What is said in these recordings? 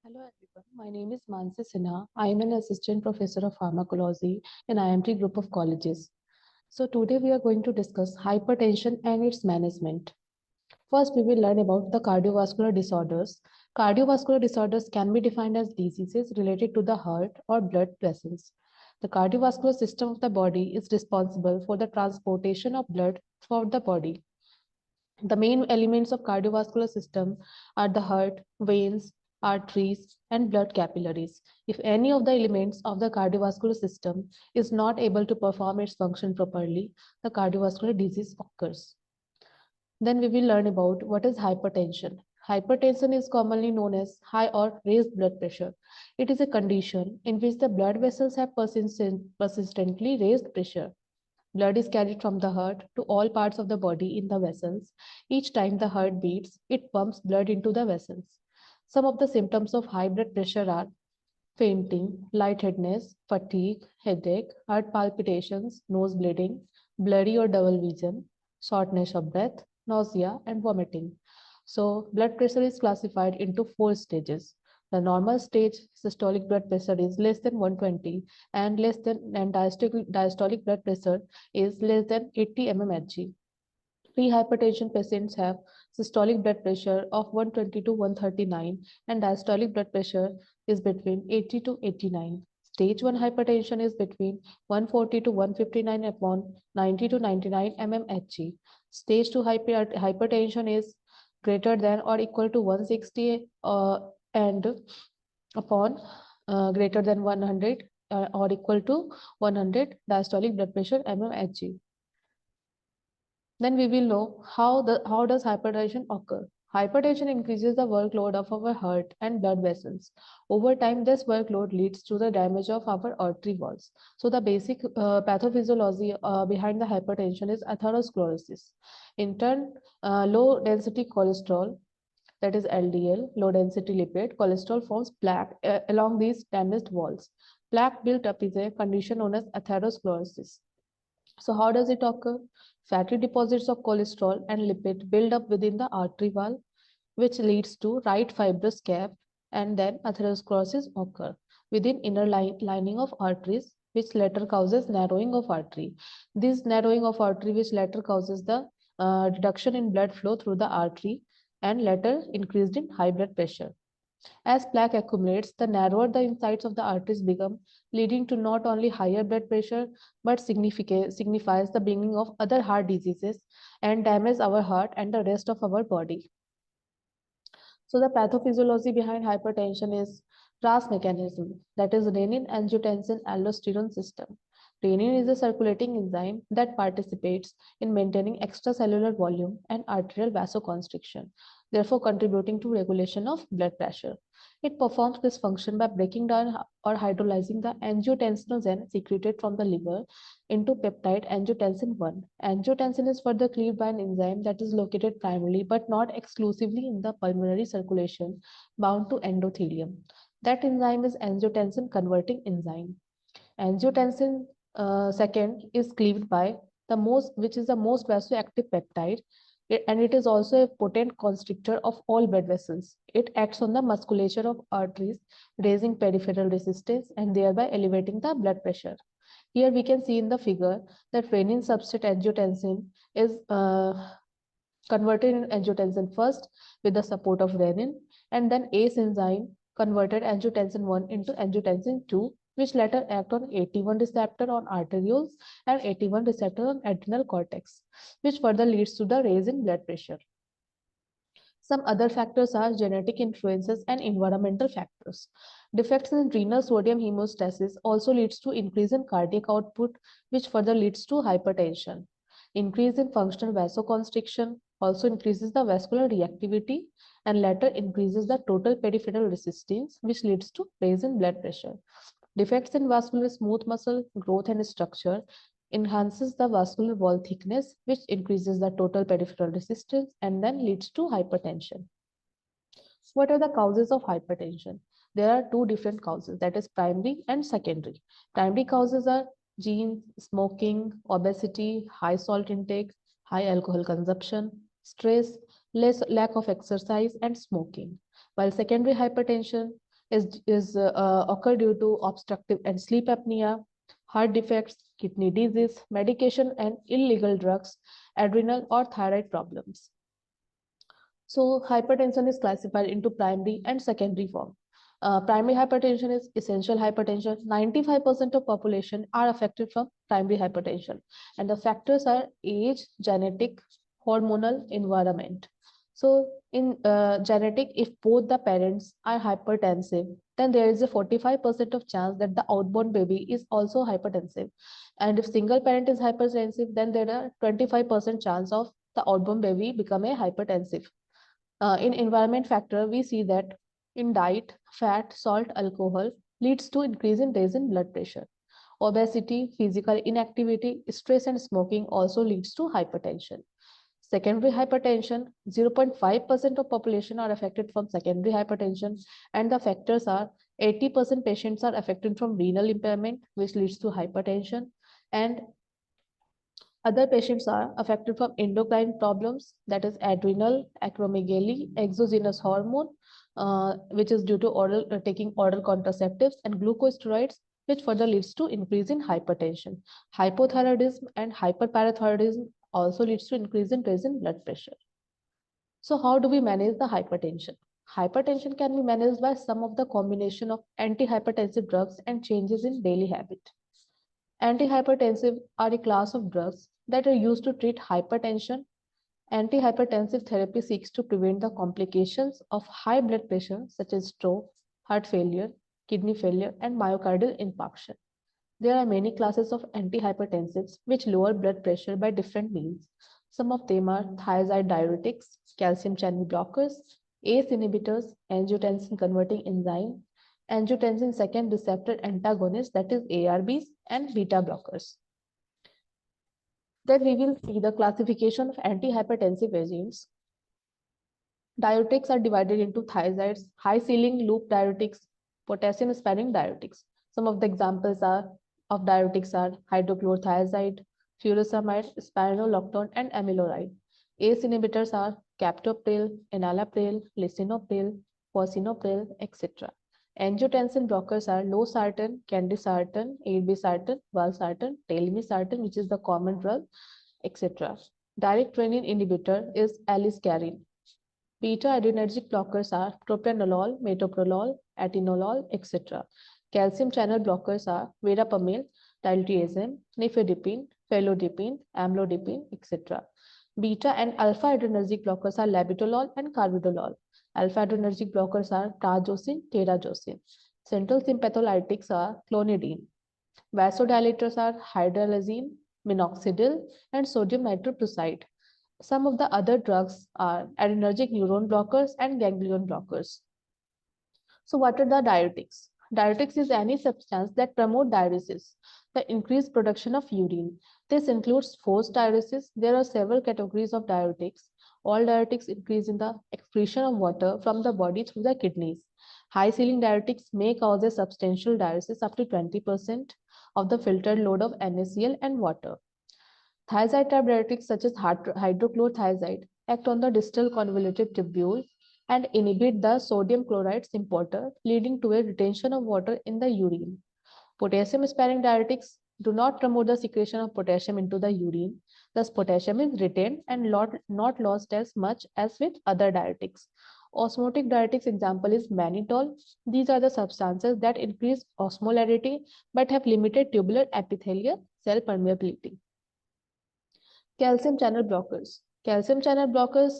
Hello everyone, my name is Manshi Sinha. I am an assistant professor of pharmacology in IIMT group of colleges. So today we are going to discuss hypertension and its management. First, we will learn about the cardiovascular disorders. Cardiovascular disorders can be defined as diseases related to the heart or blood vessels. The cardiovascular system of the body is responsible for the transportation of blood throughout the body. The main elements of cardiovascular system are the heart, veins, arteries, and blood capillaries. If any of the elements of the cardiovascular system is not able to perform its function properly, the cardiovascular disease occurs. Then we will learn about what is hypertension. Hypertension is commonly known as high or raised blood pressure. It is a condition in which the blood vessels have persistently raised pressure. Blood is carried from the heart to all parts of the body in the vessels. Each time the heart beats, it pumps blood into the vessels. Some of the symptoms of high blood pressure are fainting, lightheadedness, fatigue, headache, heart palpitations, nose bleeding, blurry or double vision, shortness of breath, nausea, and vomiting. So, blood pressure is classified into four stages. The normal stage systolic blood pressure is less than 120 and diastolic blood pressure is less than 80 mmHg. Pre-hypertension patients have systolic blood pressure of 120 to 139 and diastolic blood pressure is between 80 to 89. Stage 1 hypertension is between 140 to 159 upon 90 to 99 mmHg. Stage 2 hypertension is greater than or equal to 160 and upon greater than 100 or equal to 100 diastolic blood pressure mmHg. Then we will know how does hypertension occur. Hypertension increases the workload of our heart and blood vessels. Over time, this workload leads to the damage of our artery walls. So the basic pathophysiology behind the hypertension is atherosclerosis. In turn, low density cholesterol, that is LDL, low density lipid, cholesterol forms plaque along these damaged walls. Plaque built up is a condition known as atherosclerosis. So how does it occur? Fatty deposits of cholesterol and lipid build up within the artery wall, which leads to right fibrous cap, and then atherosclerosis occur within lining of arteries, which later causes narrowing of artery. This narrowing of artery, which later causes the reduction in blood flow through the artery and later increased in high blood pressure. As plaque accumulates, the narrower the insides of the arteries become, leading to not only higher blood pressure, but signifies the beginning of other heart diseases and damage our heart and the rest of our body. So the pathophysiology behind hypertension is RAS mechanism, that is renin-angiotensin-aldosterone system. Renin is a circulating enzyme that participates in maintaining extracellular volume and arterial vasoconstriction, therefore contributing to regulation of blood pressure. It performs this function by breaking down or hydrolyzing the angiotensinogen secreted from the liver into peptide angiotensin 1. Angiotensin is further cleaved by an enzyme that is located primarily but not exclusively in the pulmonary circulation bound to endothelium. That enzyme is angiotensin converting enzyme. Angiotensin second is cleaved by which is the most vasoactive peptide, and it is also a potent constrictor of all blood vessels. It acts on the musculature of arteries, raising peripheral resistance and thereby elevating the blood pressure. Here we can see in the figure that renin substrate angiotensin is converted in angiotensin first with the support of renin, and then ACE enzyme converted angiotensin 1 into angiotensin 2, which later act on AT1 receptor on arterioles and AT1 receptor on adrenal cortex, which further leads to the raise in blood pressure. Some other factors are genetic influences and environmental factors. Defects in renal sodium homeostasis also leads to increase in cardiac output, which further leads to hypertension. Increase in functional vasoconstriction also increases the vascular reactivity and later increases the total peripheral resistance, which leads to raise in blood pressure. Defects in vascular smooth muscle growth and structure enhances the vascular wall thickness, which increases the total peripheral resistance and then leads to hypertension. What are the causes of hypertension? There are two different causes, that is primary and secondary. Primary causes are genes, smoking, obesity, high salt intake, high alcohol consumption, stress, lack of exercise, and smoking. While secondary hypertension occur due to obstructive and sleep apnea, heart defects, kidney disease, medication and illegal drugs, adrenal or thyroid problems. So hypertension is classified into primary and secondary form. Primary hypertension is essential hypertension. 95% of population are affected from primary hypertension, and the factors are age, genetic, hormonal, environment. So in genetic, if both the parents are hypertensive, then there is a 45% of chance that the outborn baby is also hypertensive. And if single parent is hypertensive, then there are 25% chance of the outborn baby become a hypertensive. In environment factor, we see that in diet, fat, salt, alcohol leads to increase in raise in blood pressure. Obesity, physical inactivity, stress and smoking also leads to hypertension. Secondary hypertension, 0.5% of population are affected from secondary hypertension, and the factors are 80% patients are affected from renal impairment, which leads to hypertension, and other patients are affected from endocrine problems, that is adrenal, acromegaly, exogenous hormone, which is due to taking oral contraceptives, and glucosteroids, which further leads to increase in hypertension. Hypothyroidism and hyperparathyroidism also leads to increase in raise in blood pressure. So how do we manage the hypertension? Hypertension can be managed by some of the combination of antihypertensive drugs and changes in daily habit. Antihypertensive are a class of drugs that are used to treat hypertension. Antihypertensive therapy seeks to prevent the complications of high blood pressure, such as stroke, heart failure, kidney failure, and myocardial infarction. There are many classes of antihypertensives which lower blood pressure by different means. Some of them are thiazide diuretics, calcium channel blockers, ACE inhibitors, angiotensin converting enzyme, angiotensin second receptor antagonists, that is ARBs, and beta blockers. Then we will see the classification of antihypertensive agents. Diuretics are divided into thiazides, high ceiling loop diuretics, potassium sparing diuretics. Some of the examples of diuretics are hydrochlorothiazide, furosemide, spironolactone, and amiloride. ACE inhibitors are captopril, enalapril, lisinopril, fosinopril, etc. Angiotensin blockers are losartan, candesartan, 8-B-sartan, valsartan, telmisartan, which is the common drug, etc. Direct renin inhibitor is aliskiren. Beta adrenergic blockers are propranolol, metoprolol, atenolol, etc. Calcium channel blockers are verapamil, diltiazem, nifedipine, felodipine, amlodipine, etc. Beta and alpha adrenergic blockers are labetalol and carvedilol. Alpha adrenergic blockers are tazocin, terazosin. Central sympatholytics are clonidine. Vasodilators are hydralazine, minoxidil, and sodium nitroprusside. Some of the other drugs are adrenergic neuron blockers and ganglion blockers. So what are the diuretics? Diuretics is any substance that promote diuresis, the increased production of urine. This includes forced diuresis. There are several categories of diuretics. All diuretics increase in the excretion of water from the body through the kidneys. High ceiling diuretics may cause a substantial diuresis up to 20% of the filtered load of NaCl and water. Thiazide type diuretics such as hydrochlorothiazide act on the distal convoluted tubule and inhibit the sodium chloride importer, leading to a retention of water in the urine. Potassium sparing diuretics do not promote the secretion of potassium into the urine. Thus, potassium is retained and not lost as much as with other diuretics. Osmotic diuretics example is mannitol. These are the substances that increase osmolarity but have limited tubular epithelial cell permeability. Calcium channel blockers. Calcium channel blockers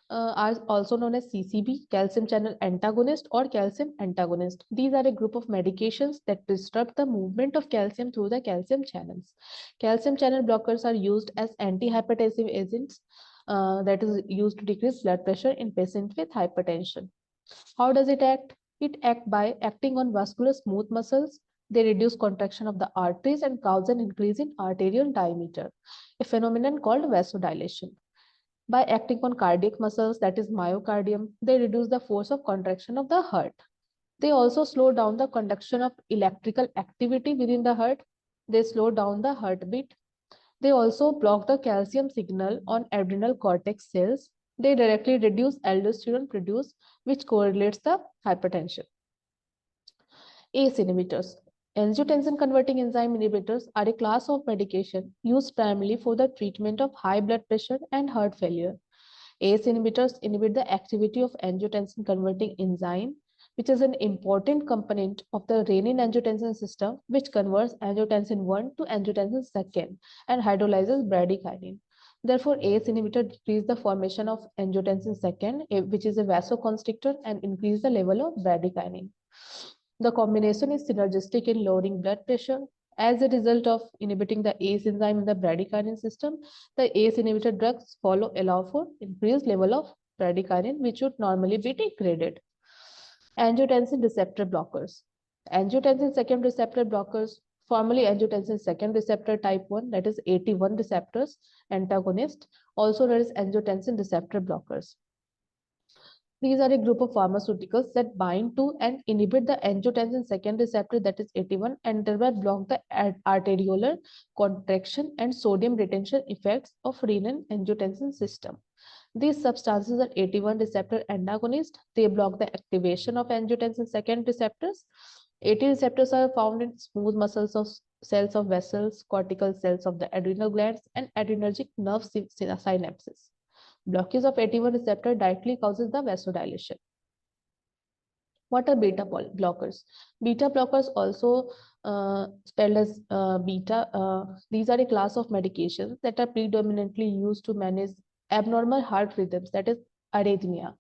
are also known as CCB, calcium channel antagonist or calcium antagonist. These are a group of medications that disrupt the movement of calcium through the calcium channels. Calcium channel blockers are used as antihypertensive agents that is used to decrease blood pressure in patients with hypertension. How does it act? It acts by acting on vascular smooth muscles. They reduce contraction of the arteries and cause an increase in arterial diameter, a phenomenon called vasodilation. By acting on cardiac muscles, that is myocardium, they reduce the force of contraction of the heart. They also slow down the conduction of electrical activity within the heart. They slow down the heartbeat. They also block the calcium signal on adrenal cortex cells. They directly reduce aldosterone produced, which correlates the hypertension. ACE inhibitors. Angiotensin converting enzyme inhibitors are a class of medication used primarily for the treatment of high blood pressure and heart failure. ACE inhibitors inhibit the activity of angiotensin converting enzyme, which is an important component of the renin-angiotensin system, which converts angiotensin 1 to angiotensin 2 and hydrolyzes bradykinin. Therefore, ACE inhibitor decrease the formation of angiotensin 2, which is a vasoconstrictor, and increase the level of bradykinin. The combination is synergistic in lowering blood pressure. As a result of inhibiting the ACE enzyme in the bradykinin system, the ACE inhibitor drugs allow for increased level of bradykinin, which would normally be degraded. Angiotensin receptor blockers. Angiotensin second receptor blockers, formerly angiotensin second receptor type 1, that is AT1 receptors antagonist, also known as angiotensin receptor blockers. These are a group of pharmaceuticals that bind to and inhibit the angiotensin second receptor, that is AT1, and thereby block the arteriolar contraction and sodium retention effects of renin-angiotensin system. These substances are AT1 receptor antagonists. They block the activation of angiotensin second receptors. AT receptors are found in smooth muscles of cells of vessels, cortical cells of the adrenal glands, and adrenergic nerve synapses. Blockage of AT1 receptor directly causes the vasodilation. What are beta blockers? Beta blockers, also spelled as beta, these are a class of medications that are predominantly used to manage abnormal heart rhythms, that is arrhythmia,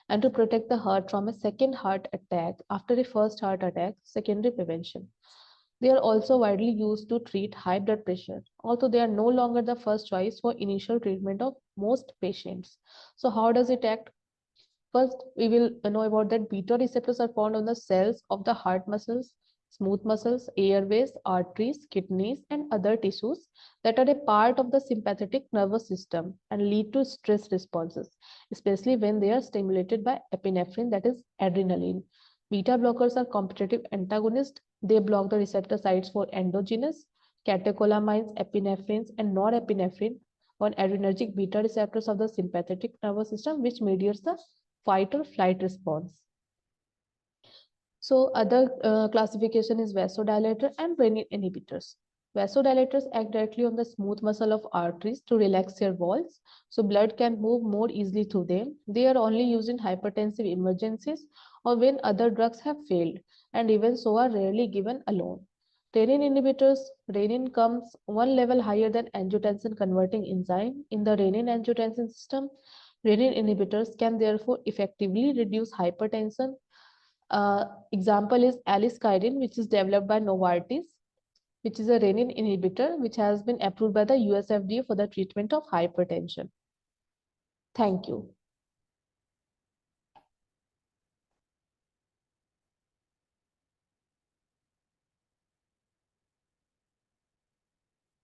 and to protect the heart from a second heart attack after a first heart attack, secondary prevention. They are also widely used to treat high blood pressure, although they are no longer the first choice for initial treatment of most patients. So how does it act? First, we will know about that beta receptors are found on the cells of the heart muscles, smooth muscles, airways, arteries, kidneys, and other tissues that are a part of the sympathetic nervous system and lead to stress responses, especially when they are stimulated by epinephrine, that is adrenaline. Beta blockers are competitive antagonists. They block the receptor sites for endogenous catecholamines, epinephrines, and norepinephrine on adrenergic beta receptors of the sympathetic nervous system, which mediates the fight or flight response. So other classification is vasodilator and renin inhibitors. Vasodilators act directly on the smooth muscle of arteries to relax their walls, so blood can move more easily through them. They are only used in hypertensive emergencies or when other drugs have failed, and even so are rarely given alone. Renin inhibitors, renin comes one level higher than angiotensin converting enzyme in the renin-angiotensin system. Renin inhibitors can therefore effectively reduce hypertension. Example is aliskiren, which is developed by Novartis, which is a renin inhibitor, which has been approved by the US FDA for the treatment of hypertension. Thank you.